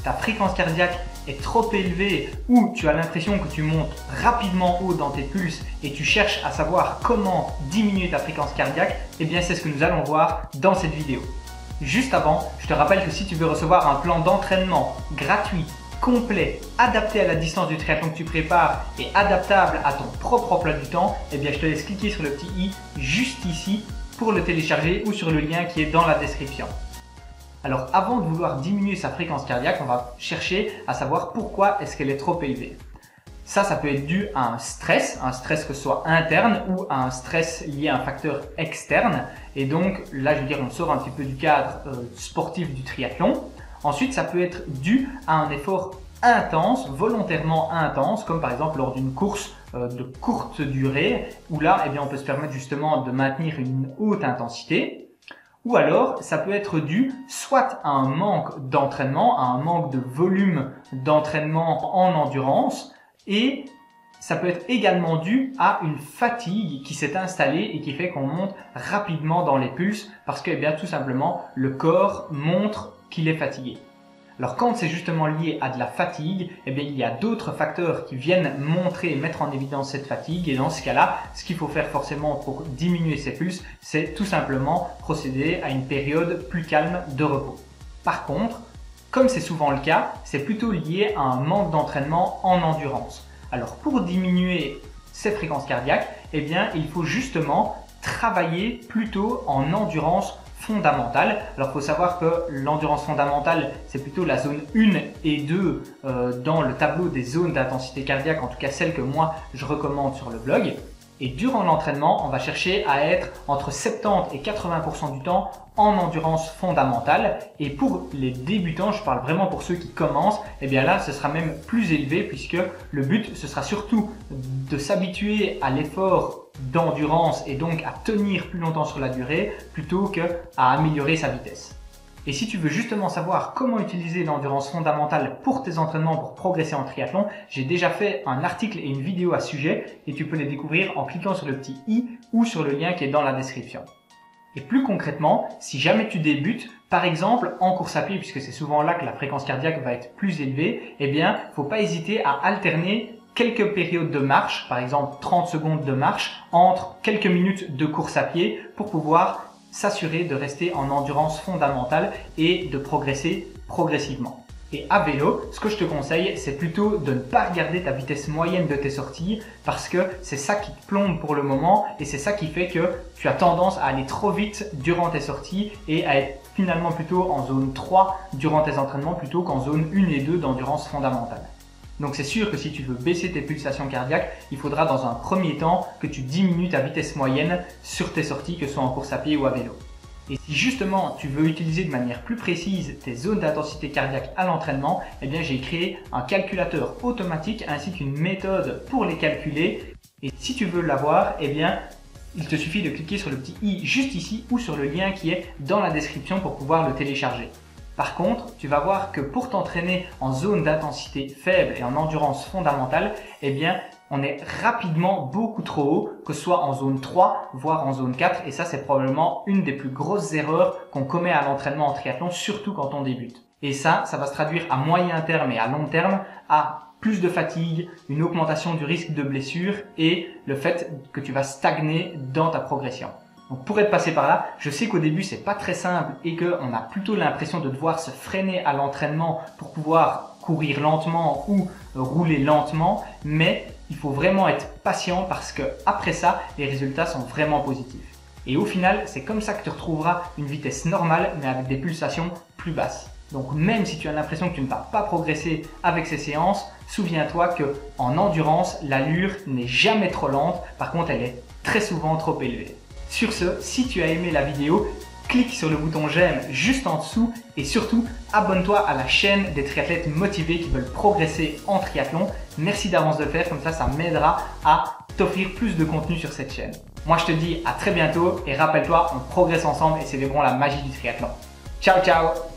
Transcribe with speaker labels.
Speaker 1: ta fréquence cardiaque est trop élevée ou tu as l'impression que tu montes rapidement haut dans tes pulses et tu cherches à savoir comment diminuer ta fréquence cardiaque, eh bien c'est ce que nous allons voir dans cette vidéo. Juste avant, je te rappelle que si tu veux recevoir un plan d'entraînement gratuit, complet, adapté à la distance du triathlon que tu prépares et adaptable à ton propre emploi du temps, eh bien je te laisse cliquer sur le petit i juste ici pour le télécharger ou sur le lien qui est dans la description. Alors avant de vouloir diminuer sa fréquence cardiaque, on va chercher à savoir pourquoi est-ce qu'elle est trop élevée. Ça peut être dû à un stress que ce soit interne ou à un stress lié à un facteur externe. Et donc là, je veux dire, on sort un petit peu du cadre sportif du triathlon. Ensuite, ça peut être dû à un effort intense, volontairement intense, comme par exemple lors d'une course de courte durée, où là, eh bien, on peut se permettre justement de maintenir une haute intensité. Ou alors, ça peut être dû soit à un manque d'entraînement, à un manque de volume d'entraînement en endurance, et ça peut être également dû à une fatigue qui s'est installée et qui fait qu'on monte rapidement dans les pulses parce que, eh bien, tout simplement, le corps montre qu'il est fatigué. Alors quand c'est justement lié à de la fatigue, eh bien, il y a d'autres facteurs qui viennent montrer et mettre en évidence cette fatigue, et dans ce cas-là, ce qu'il faut faire forcément pour diminuer ses pulses, c'est tout simplement procéder à une période plus calme de repos. Par contre, comme c'est souvent le cas, c'est plutôt lié à un manque d'entraînement en endurance. Alors pour diminuer ses fréquences cardiaques, eh bien, il faut justement travailler plutôt en endurance fondamentale. Alors il faut savoir que l'endurance fondamentale, c'est plutôt la zone 1 et 2 dans le tableau des zones d'intensité cardiaque, en tout cas celle que moi je recommande sur le blog. Et durant l'entraînement, on va chercher à être entre 70 et 80% du temps en endurance fondamentale. Et pour les débutants, je parle vraiment pour ceux qui commencent, eh bien là, ce sera même plus élevé puisque le but, ce sera surtout de s'habituer à l'effort d'endurance et donc à tenir plus longtemps sur la durée plutôt qu'à améliorer sa vitesse. Et si tu veux justement savoir comment utiliser l'endurance fondamentale pour tes entraînements pour progresser en triathlon, j'ai déjà fait un article et une vidéo à ce sujet et tu peux les découvrir en cliquant sur le petit i ou sur le lien qui est dans la description. Et plus concrètement, si jamais tu débutes, par exemple en course à pied, puisque c'est souvent là que la fréquence cardiaque va être plus élevée, eh bien, faut pas hésiter à alterner quelques périodes de marche, par exemple 30 secondes de marche, entre quelques minutes de course à pied pour pouvoir s'assurer de rester en endurance fondamentale et de progresser progressivement. Et à vélo, ce que je te conseille, c'est plutôt de ne pas regarder ta vitesse moyenne de tes sorties parce que c'est ça qui te plombe pour le moment et c'est ça qui fait que tu as tendance à aller trop vite durant tes sorties et à être finalement plutôt en zone 3 durant tes entraînements plutôt qu'en zone 1 et 2 d'endurance fondamentale. Donc c'est sûr que si tu veux baisser tes pulsations cardiaques, il faudra dans un premier temps que tu diminues ta vitesse moyenne sur tes sorties, que ce soit en course à pied ou à vélo. Et si justement tu veux utiliser de manière plus précise tes zones d'intensité cardiaque à l'entraînement, eh bien j'ai créé un calculateur automatique ainsi qu'une méthode pour les calculer. Et si tu veux l'avoir, eh bien il te suffit de cliquer sur le petit i juste ici ou sur le lien qui est dans la description pour pouvoir le télécharger. Par contre, tu vas voir que pour t'entraîner en zone d'intensité faible et en endurance fondamentale, eh bien, on est rapidement beaucoup trop haut, que ce soit en zone 3, voire en zone 4. Et ça, c'est probablement une des plus grosses erreurs qu'on commet à l'entraînement en triathlon, surtout quand on débute. Et ça va se traduire à moyen terme et à long terme à plus de fatigue, une augmentation du risque de blessure et le fait que tu vas stagner dans ta progression. Donc pour être passé par là, je sais qu'au début c'est pas très simple et qu'on a plutôt l'impression de devoir se freiner à l'entraînement pour pouvoir courir lentement ou rouler lentement, mais il faut vraiment être patient parce que après ça, les résultats sont vraiment positifs. Et au final, c'est comme ça que tu retrouveras une vitesse normale mais avec des pulsations plus basses. Donc même si tu as l'impression que tu ne vas pas progresser avec ces séances, souviens-toi que en endurance, l'allure n'est jamais trop lente, par contre elle est très souvent trop élevée. Sur ce, si tu as aimé la vidéo, clique sur le bouton j'aime juste en dessous et surtout abonne-toi à la chaîne des triathlètes motivés qui veulent progresser en triathlon. Merci d'avance de le faire, comme ça m'aidera à t'offrir plus de contenu sur cette chaîne. Moi je te dis à très bientôt et rappelle-toi, on progresse ensemble et célébrons la magie du triathlon. Ciao ciao!